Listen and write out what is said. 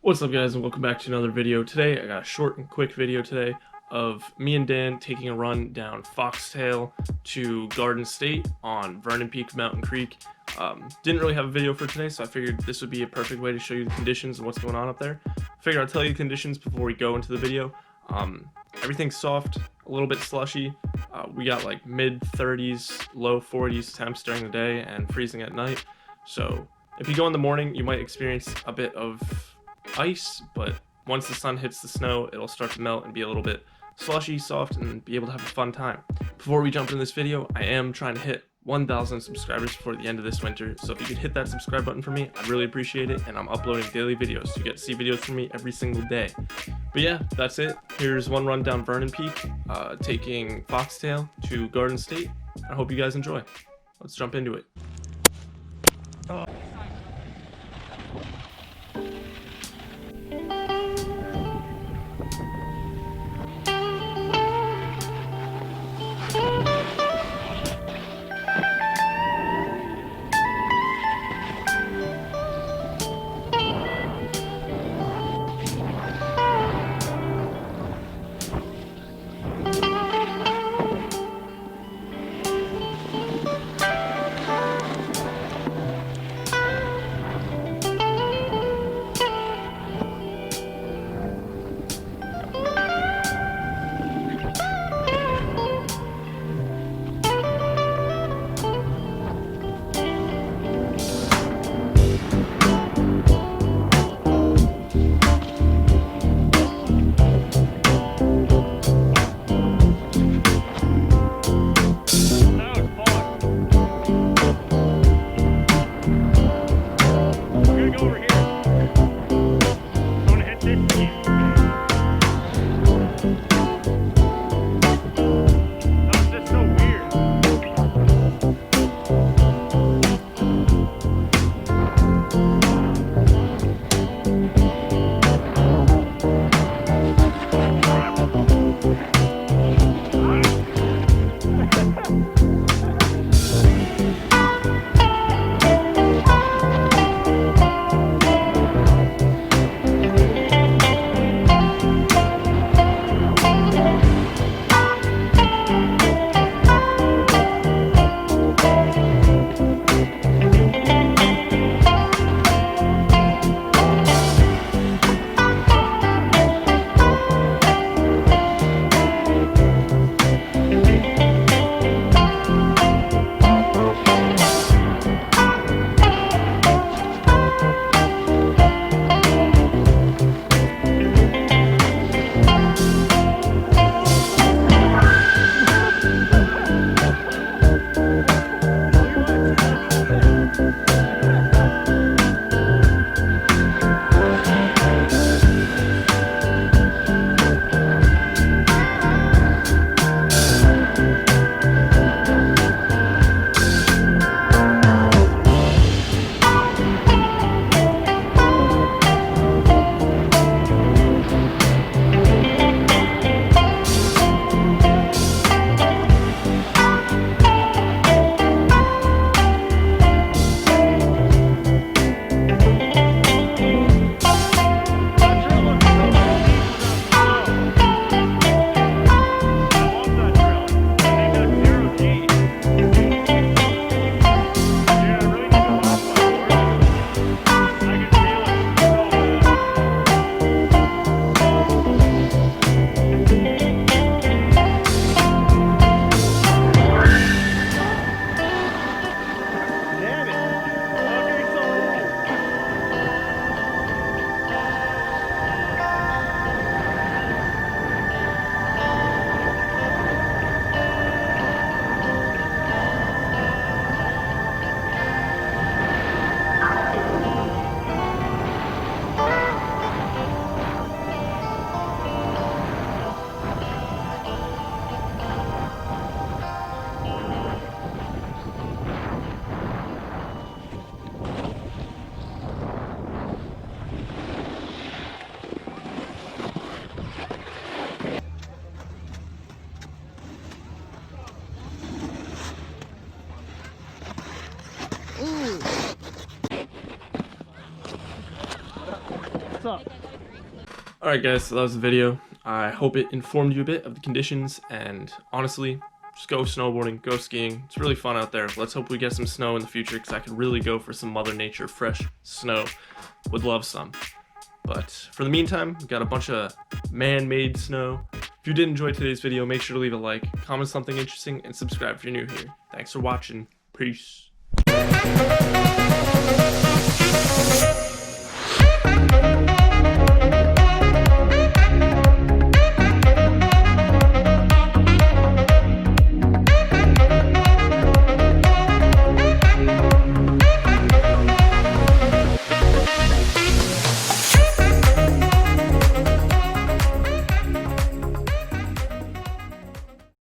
What's up, guys, and welcome back to another video. Today I got a short and quick video today of me and Dan taking a run down Foxtail to Garden State on Vernon Peak Mountain Creek. Didn't really have a video for today, so I figured this would be a perfect way to show you the conditions and what's going on up there. Figured I'd tell you the conditions before we go into the video. Everything's soft, a little bit slushy. We got like mid 30s, low 40s temps during the day and freezing at night. So if you go in the morning, you might experience a bit of ice, but once the sun hits the snow, it'll start to melt and be a little bit slushy, soft, and be able to have a fun time. Before we jump into this video, I am trying to hit 1,000 subscribers before the end of this winter, so if you could hit that subscribe button for me, I'd really appreciate it. And I'm uploading daily videos, so you get to see videos from me every single day. But yeah, that's it. Here's one run down Vernon Peak, taking Foxtail to Garden State. I hope you guys enjoy. Let's jump into it. Alright guys, so that was the video. I hope it informed you a bit of the conditions, and honestly, just go snowboarding, go skiing. It's really fun out there. Let's hope we get some snow in the future, because I could really go for some Mother Nature fresh snow. Would love some. But for the meantime, we've got a bunch of man-made snow. If you did enjoy today's video, make sure to leave a like, comment something interesting, and subscribe if you're new here. Thanks for watching. Peace.